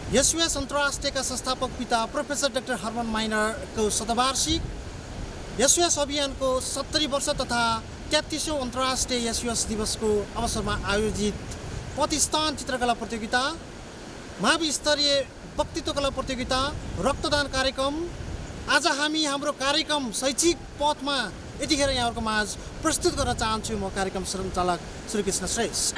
SOS अन्तर्राष्ट्रियका संस्थापक पिता professor doctor Hermann माइनरको शतवार्षिक SOS अभियानको 70 वर्ष तथा 33औं अन्तर्राष्ट्रिय SOS दिवसको अवसरमा आयोजित प्रतिष्ठान चित्रकला प्रतियोगिता, मावि स्तरीय वक्तित्व कला प्रतियोगिता, रक्तदान कार्यक्रम। आज हामी हाम्रो कार्यक्रम शैक्षिक पथमा यतिखेर यहाँहरूको माझ प्रस्तुत गर्न चाहन्छु म कार्यक्रम सञ्चालक श्रीकृष्ण श्रेष्ठ।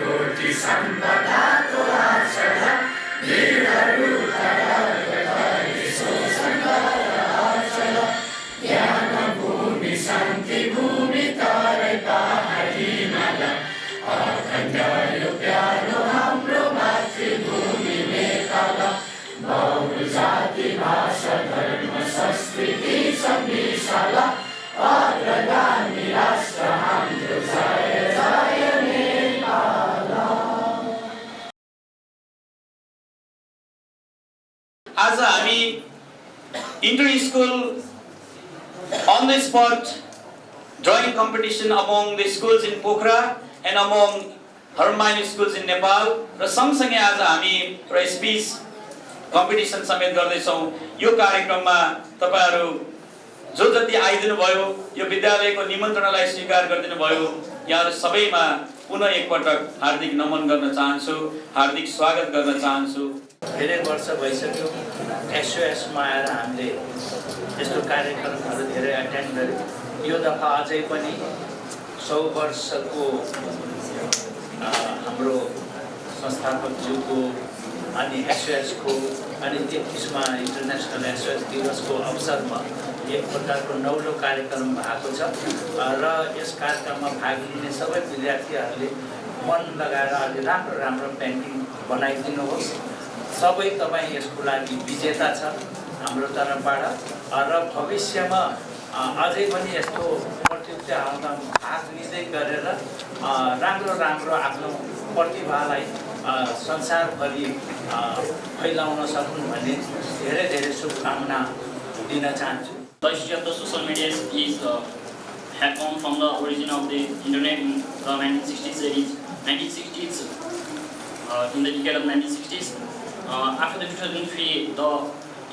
कोटि सम्पदाको आश्रय वीरहरू ज्ञान भूमि शान्ति भूमि तराई पहाडी हिमालय अखण्ड यो प्यारो हाम्रो मातृभूमि नेपाल। बहु जाति भाषा धर्म संस्कृति संविशाल अग्रगामी राष्ट्र हाम्रो जय जय नेपाल। आज हामी inter school on the spot drawing competition among the schools in Pokhara and among Harmani schools in Nepal र सँगसँगै आज हामी र स्पीच कम्पिटिसन समेत गर्दैछौँ। यो कार्यक्रममा तपाईहरु जो जति आइदिनु भयो, यो विद्यालयको निमन्त्रणालाई स्वीकार गरिदिनु भयो, यहाँहरु सबैमा पुनः एकपटक हार्दिक नमन गर्न चाहन्छु, हार्दिक स्वागत गर्न चाहन्छु। धेरै वर्ष भइसक्यो SOS मा आएर हामीले यस्तो कार्यक्रमहरू धेरै अटेन्ड गर्यौं। यो दफा अझै पनि 100 वर्षको हाम्रो संस्थापकज्यूको अनि SOS को अनि 33मा इन्टरनेशनल SOS दिवसको अवसरमा एक प्रकारको नौलो कार्यक्रम भएको छ र यस कार्यक्रममा भाग लिने सबै विद्यार्थीहरूले मन लगाएर अलि राम्रो राम्रो पेन्टिङ बनाइदिनुहोस्। सबै तपाईं यसको लागि विजेता छ हाम्रो तर्फबाट र भविष्यमा अझै पनि यस्तो प्रतियोगिताहरूमा भाग लिँदै गरेर राम्रो राम्रो आफ्नो प्रतिभालाई संसारभरि फैलाउन सकुन् भन्ने धेरै धेरै शुभकामना दिन चाहन्छु। The history of the social media had come from the origin of the internet in the 1960s. In the decade of 1960s, after the 2003, the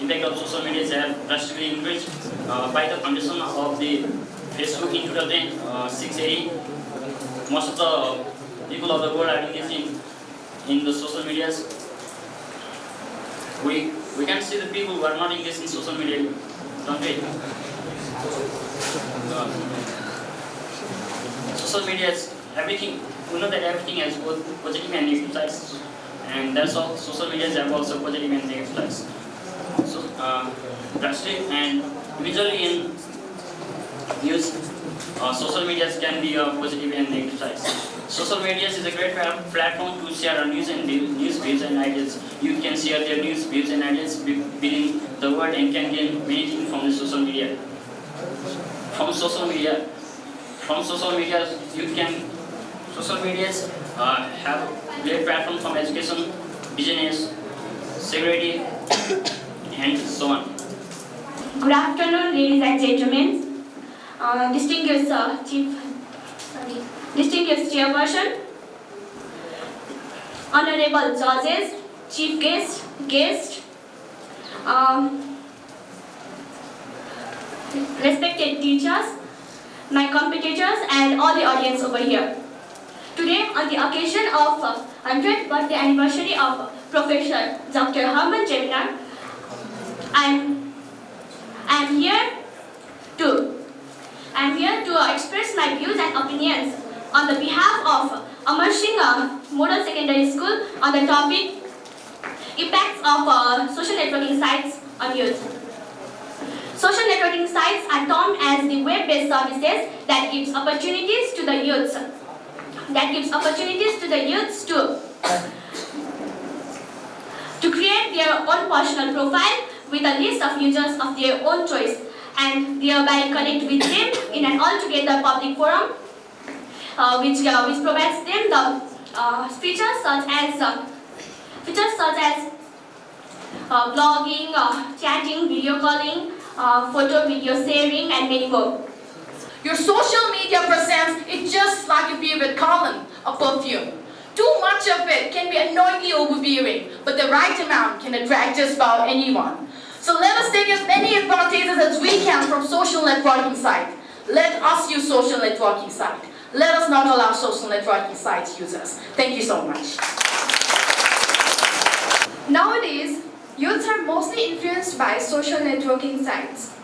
impact of social media have drastically increased. By the foundation of the Facebook in 2006, most of the people of the world are engaging in the social medias. We can see the people who are not engaged in social media, don't we? Social media is everything. We know that everything has both positive and negative sides, and that's all. Social media have also positive and negative sides. So, drastic and visually in news, social media can be positive and negative sides. Social media is a great platform to share news and news views and ideas. You can share their news views and ideas within the world and can gain many things from the social media. From social media, you can. Social medias have great platform from education, business, security, and so on. Good afternoon, ladies and gentlemen. Distinguished chairperson, honorable judges, chief guest, respected teachers, my competitors, and all the audience over here. Today, on the occasion of 100th birthday anniversary of Professor Dr. Herman Jeminar, I'm here to express my views and opinions on the behalf of Amar Singh Model Secondary School on the topic impacts of social networking sites on youth. Social networking sites are termed as the web-based services that gives opportunities to the youths. their own personal profile with a list of users of their own choice and thereby connect with them in an altogether public forum which provides them the features such as blogging, chatting, video calling, photo video sharing and many more. Your social media presence is just like a favorite column of perfume. Too much of it can be annoyingly overbearing, but the right amount can attract just about anyone. So let us take as many advantages as we can from social networking sites. Let us use social networking sites. Let us not allow social networking sites use us. Thank you so much. Nowadays, youths are mostly influenced by social networking sites.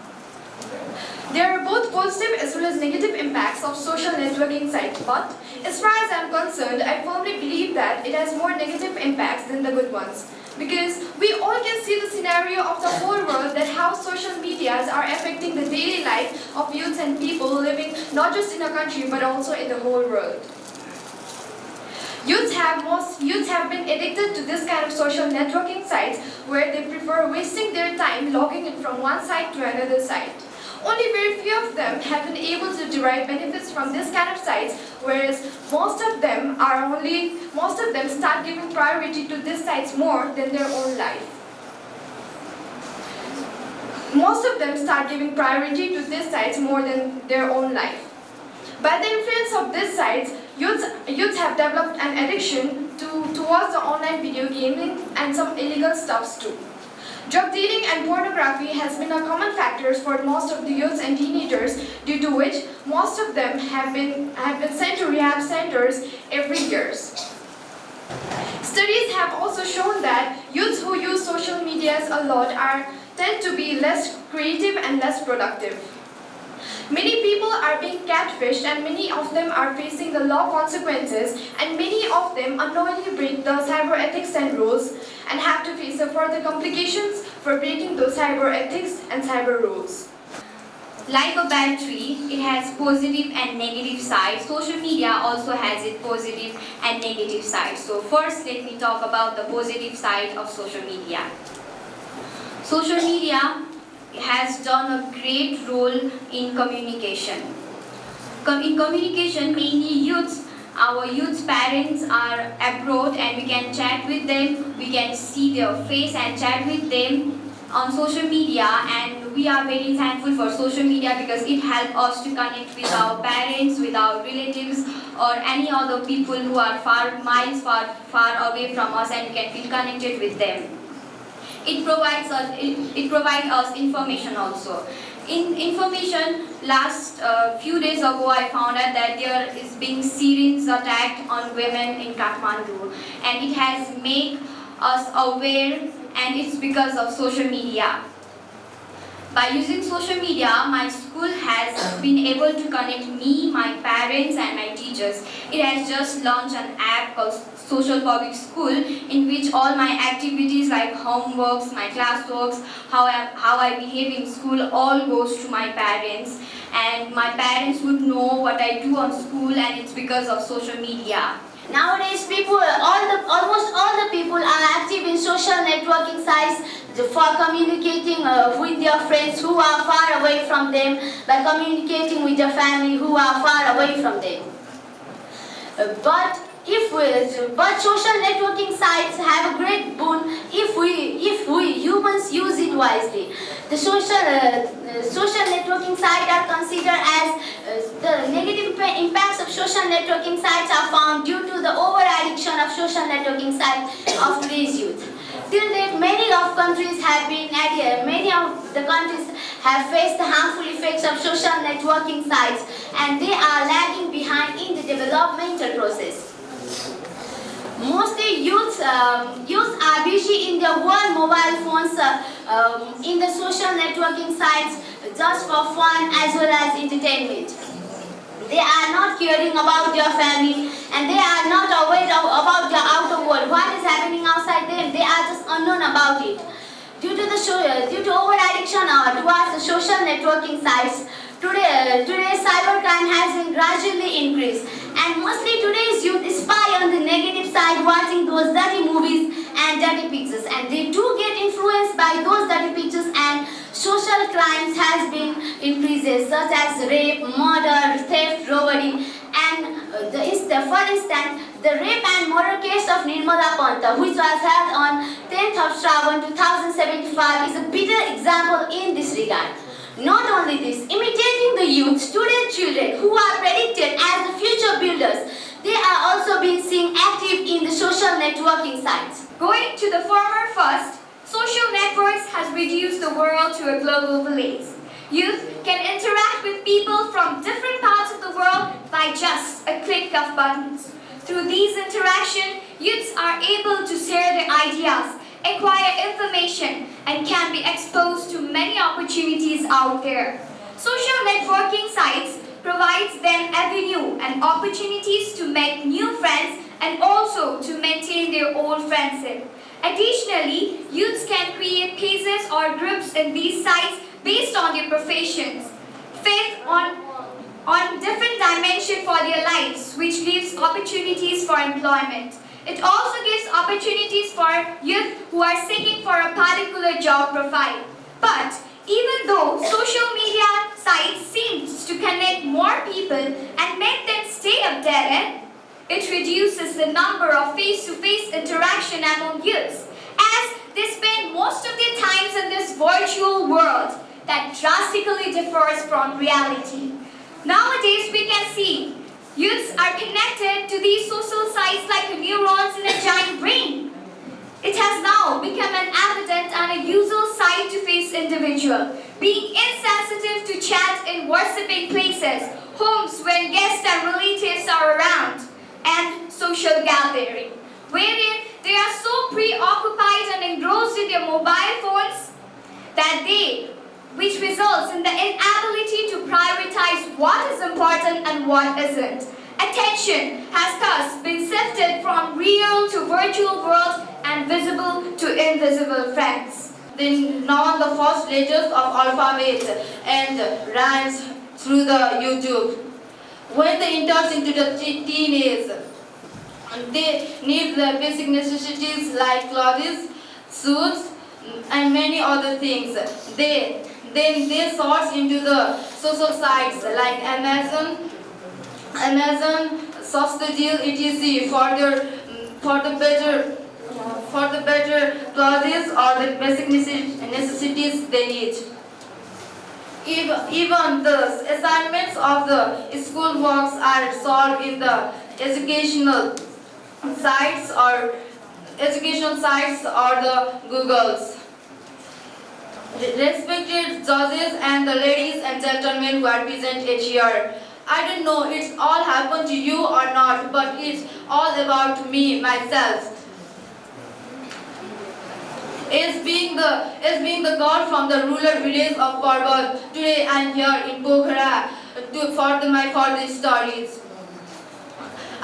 There are both positive as well as negative impacts of social networking sites, but as far as I'm concerned, I firmly believe that it has more negative impacts than the good ones. Because we all can see the scenario of the whole world that how social medias are affecting the daily life of youths and people living not just in a country but also in the whole world. Youths have been addicted to this kind of social networking sites where they prefer wasting their time logging in from one site to another site. Only very few of them have been able to derive benefits from this kind of sites, whereas most of them start giving priority to these sites more than their own life. Most of them start giving priority to these sites more than their own life. By the influence of these sites, youths have developed an addiction towards the online video gaming and some illegal stuffs too. Drug dealing and pornography has been a common factors for most of the youths and teenagers, due to which most of them have been sent to rehab centers every year. Studies have also shown that youths who use social medias a lot tend to be less creative and less productive. Many people are being catfished and many of them are facing the law consequences, and many of them unknowingly break the cyber ethics and rules and have to face the further complications for breaking those cyber ethics and cyber rules. Like a battery, it has positive and negative sides. Social media also has its positive and negative sides. So first, let me talk about the positive side of social media. Social media has done a great role in communication. In communication, mainly our youth's parents are abroad and we can chat with them, we can see their face and chat with them on social media, and we are very thankful for social media because it helps us to connect with our parents, with our relatives or any other people who are miles far away from us, and we can feel connected with them. It provides us information also. In information, last few days ago I found out that there is being Syrians attacked on women in Kathmandu, and it has made us aware, and it's because of social media. By using social media, my school has been able to connect me, my parents and my teachers. It has just launched an app called Social Public School, in which all my activities like homeworks, my classworks, how I behave in school all goes to my parents, and my parents would know what I do on school, and it's because of social media. Nowadays, almost all the people are active in social networking sites for communicating with their friends who are far away from them, by communicating with their family who are far away from them. But social networking sites have a great boon if we humans use it wisely. The social networking sites are considered as the negative impacts of social networking sites are found due to the over-addiction of social networking sites of today's youth. Till date, many of the countries have faced the harmful effects of social networking sites, and they are lagging behind in the developmental process. Mostly youths are busy in their world mobile phones, in the social networking sites just for fun as well as entertainment. They are not caring about their family, and they are not aware about the outer world. What is happening outside them, they are just unknown about it. Due to over-addiction towards the social networking sites, today's cybercrime has been gradually increased, and mostly today's youth spy on the negative side, watching those dirty movies and dirty pictures, and they do get crimes has been increases such as rape, murder, theft, robbery, and for instance, the rape and murder case of Nirmala Panta, which was held on 10th of Shravan 2075, is a bitter example in this regard. Not only this, imitating the youth, student children who are predicted as the future builders, they are also being seen active in the social networking sites. Going to the former first, social networks has reduced the world to a global village. Youth can interact with people from different parts of the world by just a click of buttons. Through these interactions, youths are able to share their ideas, acquire information, and can be exposed to many opportunities out there. Social networking sites provides them avenue and opportunities to make new friends and also to maintain their old friendship. Additionally, youths can create pages or groups in these sites based on their professions, faith on different dimensions for their lives, which gives opportunities for employment. It also gives opportunities for youth who are seeking for a particular job profile. But even though social media sites seems to connect more people and make them stay updated, it reduces the number of face-to-face interaction among youths, as they spend most of their times in this virtual world that drastically differs from reality. Nowadays, we can see youths are connected to these social sites like neurons in a giant brain. It has now become an evident and a usual sight-to-face individual, being insensitive to chat in worshipping places, homes when guests and relatives are around, and social gathering, wherein they are so preoccupied and engrossed in their mobile phones which results in the inability to prioritize what is important and what isn't. Attention has thus been shifted from real to virtual world and visible to invisible friends. Then now the first letters of alphabet and rhymes through the YouTube. When they enter into the teenage, they need the basic necessities like clothes, shoes, and many other things. Then they search into the social sites like Amazon, Deal, etc. for the better clothes or the basic necessities they need. Even the assignments of the school works are solved in the educational sites or the Googles. Respected judges and the ladies and gentlemen who are present here, I don't know it's all happened to you or not, but it's all about me, myself. As being the girl from the rural village of Parbat, today I am here in Pokhara for my further stories.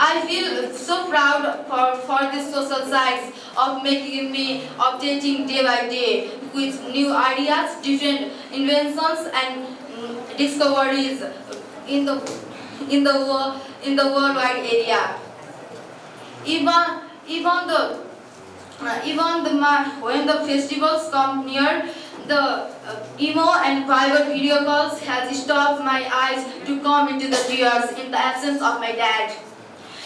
I feel so proud for these social sites of making me updating day by day with new ideas, different inventions and discoveries in the worldwide area. When the festivals come near, the emo and private video calls has stopped my eyes to come into the tears in the absence of my dad.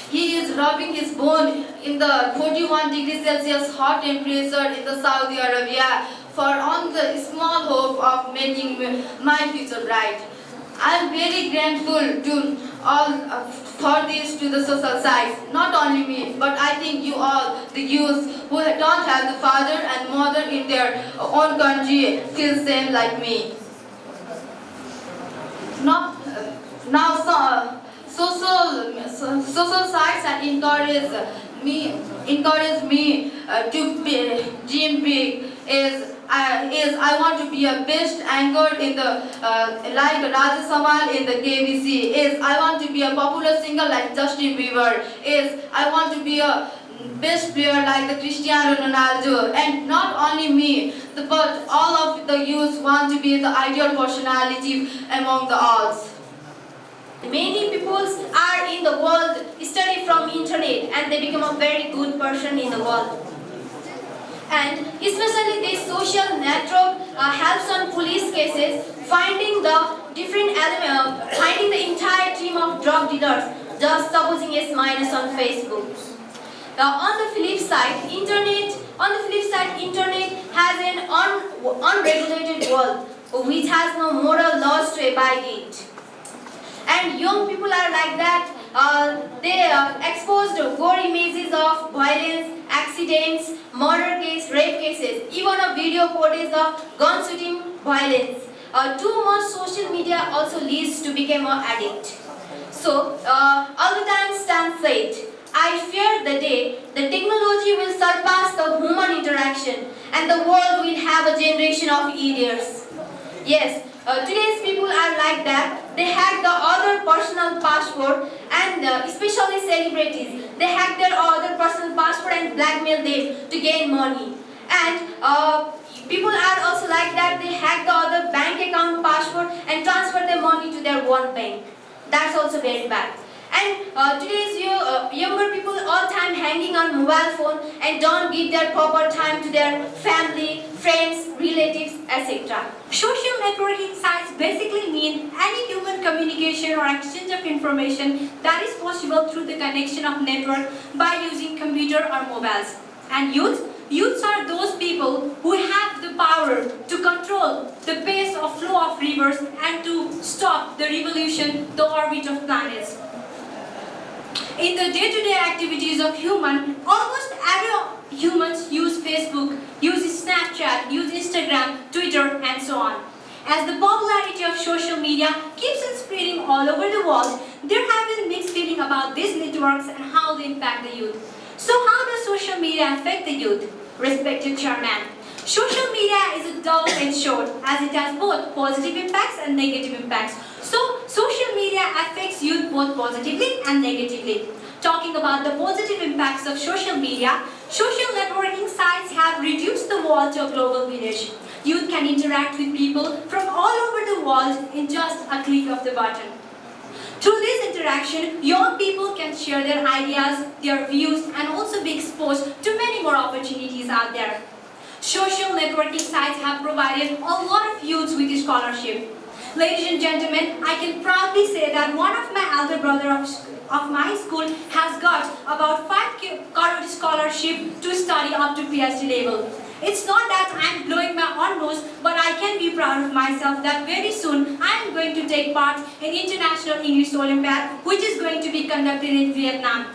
He is rubbing his bone in the 41 degrees Celsius hot temperature in the Saudi Arabia on the small hope of making my future bright. I am very grateful to all for this to the social sites. Not only me, but I think you all, the youth who don't have the father and mother in their own country, feel same like me. Social sites and encourage me to dream big. I want to be a best anchor in the like Raja Samal in the KBC. I want to be a popular singer like Justin Bieber. I want to be a best player like the Cristiano Ronaldo. And not only me, but all of the youth want to be the ideal personality among the odds. Many people are in the world study from internet and they become a very good person in the world. And especially this social network helps on police cases, finding the finding the entire team of drug dealers, just supposing a minus on Facebook. On the flip side, internet has an unregulated world which has no moral laws to abide it. And young people are like that. They exposed gore images of violence, accidents, murder case, rape cases, even a video footage of gun shooting violence. Too much social media also leads to become an addict. So, Albert Einstein said, I fear the day the technology will surpass the human interaction and the world will have a generation of idiots. Yes, today's people are like that. They hack the other personal passport and especially celebrities. They hack their other personal passport and blackmail them to gain money. And people are also like that. They hack the other bank account password and transfer their money to their one bank. That's also very bad. And today's younger people all time hanging on mobile phone and don't give their proper time to their family, friends, relatives, etc. Social networking sites basically mean any human communication or exchange of information that is possible through the connection of network by using computer or mobiles. And youths are those people who have the power to control the pace of flow of rivers and to stop the revolution, the orbit of planets. In the day-to-day activities of almost every humans use Facebook, use Snapchat, use Instagram, Twitter, and so on. As the popularity of social media keeps on spreading all over the world, there have been mixed feelings about these networks and how they impact the youth. So how does social media affect the youth? Respected Chairman, social media is a double-edged sword as it has both positive impacts and negative impacts. So, social media affects youth both positively and negatively. Talking about the positive impacts of social media, social networking sites have reduced the world to a global village. Youth can interact with people from all over the world in just a click of the button. Through this interaction, young people can share their ideas, their views, and also be exposed to many more opportunities out there. Social networking sites have provided a lot of youths with scholarship. Ladies and gentlemen, I can proudly say that one of my elder brother of my school has got about 5 crore scholarship to study up to PhD level. It's not that I'm blowing my own nose, but I can be proud of myself that very soon I'm going to take part in International English Olympiad, which is going to be conducted in Vietnam.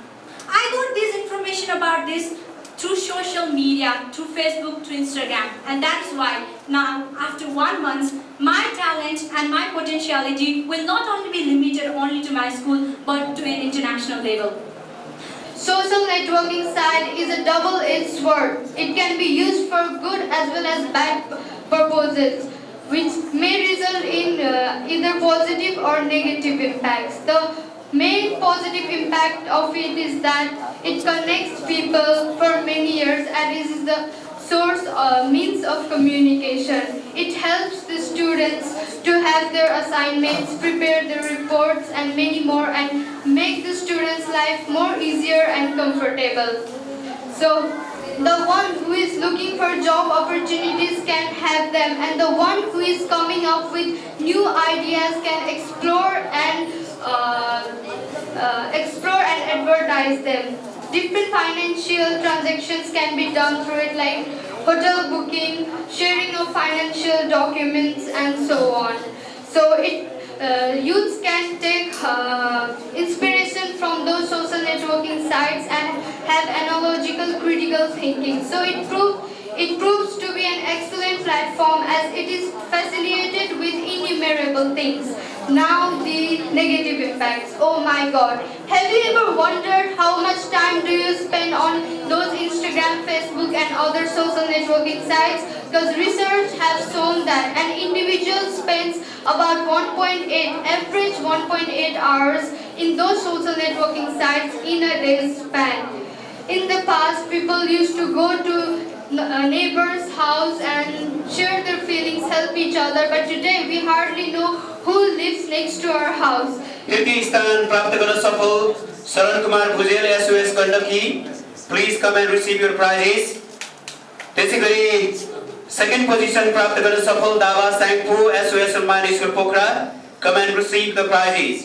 I got this information about this through social media, through Facebook, through Instagram. And that is why now, after 1 month, my talent and my potentiality will not only be limited only to my school, but to an international level. Social networking site is a double-edged sword. It can be used for good as well as bad purposes, which may result in either positive or negative impacts. The main positive impact of it is that it connects people for many years and is the source means of communication. It helps the students to have their assignments, prepare their reports and many more, and make the students' life more easier and comfortable. So the one who is looking for job opportunities can have them, and the one who is coming up with new ideas can explore and advertise them. Different financial transactions can be done through it, like hotel booking, sharing of financial documents, and so on. So youths can take inspiration from those social networking sites and have analogical critical thinking. So it proves to be an excellent platform as it is facilitated with innumerable things. Now the negative impacts. Oh my God. Have you ever wondered how much time do you spend on those Instagram, Facebook and other social networking sites? Because research has shown that an individual spends about average 1.8 hours in those social networking sites in a day's span. In the past, people used to go to neighbor's house and share their feelings, help each other, but today we hardly know who lives next to our house. तृतीय स्थान प्राप्त गर्न सफल शरण Kumar Bhujel SOS Gandaki. Please come and receive your prizes. त्यसैगरी second position प्राप्त गर्न सफल दावा साङपु SOS Hanuman school Pokhara come and receive the prizes.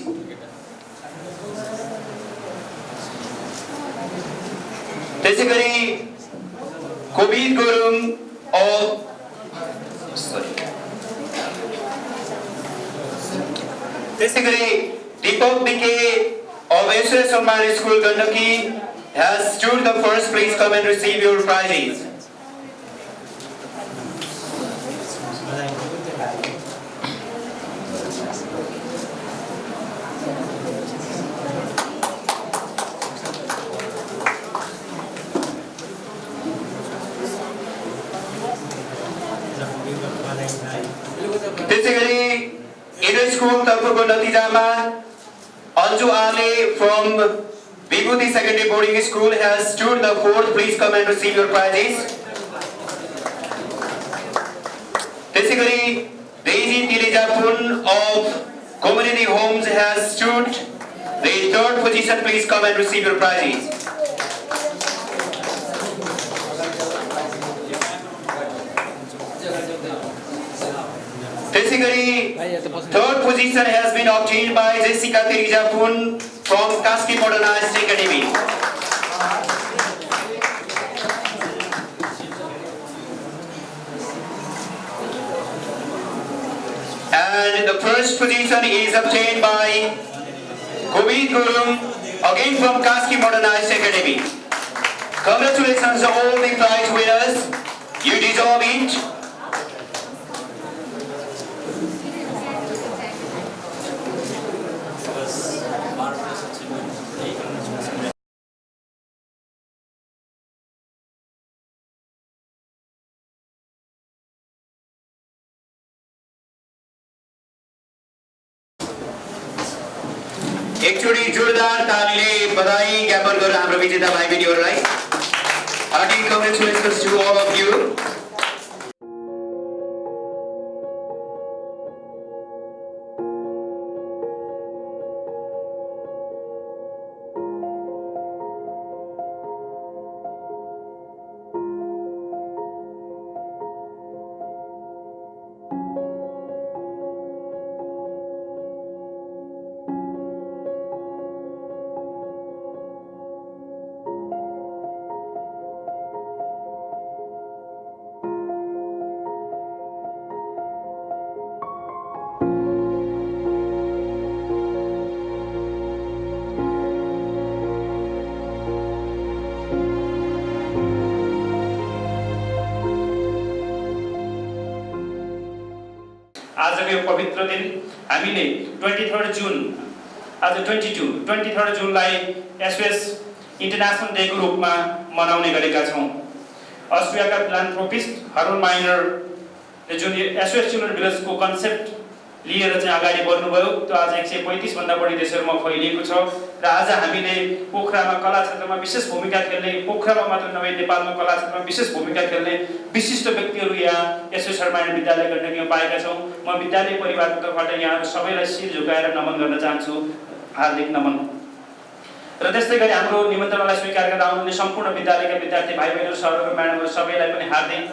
त्यसैगरी कोविद गुरुङ त्यसैगरी दीपक बिके of SOS Hanuman school Gandaki has stood the first. Please come and receive your prizes. त्यसैगरी इडर school तर्फको नतिजामा Anju आले from Vibhuti Secondary Boarding School has stood the fourth. Please come and receive your prizes. त्यसैगरी Daisy Tilijapun of Community Homes has stood the third position. Please come and receive your prizes. त्यसैगरी third position has been obtained by Jessica Tirijapun from Kaski Modernized Academy. And the first position is obtained by Kovid Gurum, again from Kaski Modernized Academy. Congratulations to all the prize winners. You deserve it. एकचोटि जोरदार तालीले बधाई ज्ञापन गरौँ हाम्रो विजेता भाइ बहिनीहरूलाई. Hearty congratulations to all of you. आजको यो पवित्र दिन हामीले 23 जुन आज 23 जुनलाई SOS इन्टरनेसनल डेको रूपमा मनाउने गरेका छौं. अस्ट्रियाका फिलान्थ्रोपिस्ट हर्मन माइनरले जुन SOS चिल्ड्रेन भिलेजको कन्सेप्ट लिएर चाहिँ अगाडि बढ्नुभयो त्यो आज 135 भन्दा बढी देशहरूमा फैलिएको छ र आज हामीले पोखरामा कला क्षेत्रमा विशेष भूमिका खेल्ने, पोखरामा मात्र नभए नेपालमा कला क्षेत्रमा विशेष भूमिका खेल्ने विशिष्ट व्यक्तिहरू यहाँ SOS हनुमान विद्यालय गण्डकीमा पाएका छौं. म विद्यालय परिवारको तर्फबाट यहाँ सबैलाई शिर झुकाएर नमन गर्न चाहन्छु. हार्दिक नमन. र त्यस्तै गरी हाम्रो निमन्त्रणालाई स्वीकार गरेर आउनुहुने सम्पूर्ण विद्यालयका विद्यार्थी भाइ बहिनीहरू, सरहरू, म्याडमहरू सबैलाई पनि हार्दिक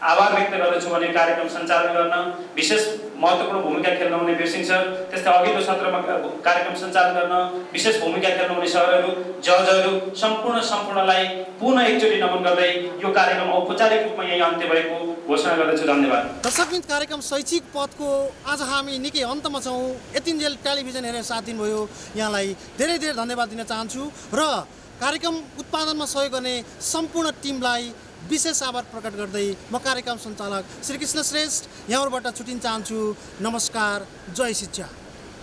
आभार व्यक्त गर्दछु. भने कार्यक्रम सञ्चालन गर्न विशेष महत्त्वपूर्ण भूमिका खेल्नुहुने बिरसिंह सर, त्यस्तै अघिल्लो सत्रमा कार्यक्रम सञ्चालन गर्न विशेष भूमिका खेल्नुहुने सरहरू, जजहरू सम्पूर्णलाई पुनः एकचोटि नमन गर्दै यो कार्यक्रम औपचारिक रूपमा यही अन्त्य भएको घोषणा गर्दछु. धन्यवाद. दर्शकवृन्द, कार्यक्रम शैक्षिक पथको आज हामी निकै अन्तमा छौँ. यतिन्जेल टेलिभिजन हेरेर साथ दिनुभयो यहाँलाई धेरै धेरै धन्यवाद दिन चाहन्छु र कार्यक्रम उत्पादनमा सहयोग गर्ने सम्पूर्ण टिमलाई विशेष आभार प्रकट गर्दै म कार्यक्रम सञ्चालक श्री कृष्ण श्रेष्ठ यहाँबाट छुटिन चाहन्छु. नमस्कार. जय शिक्षा.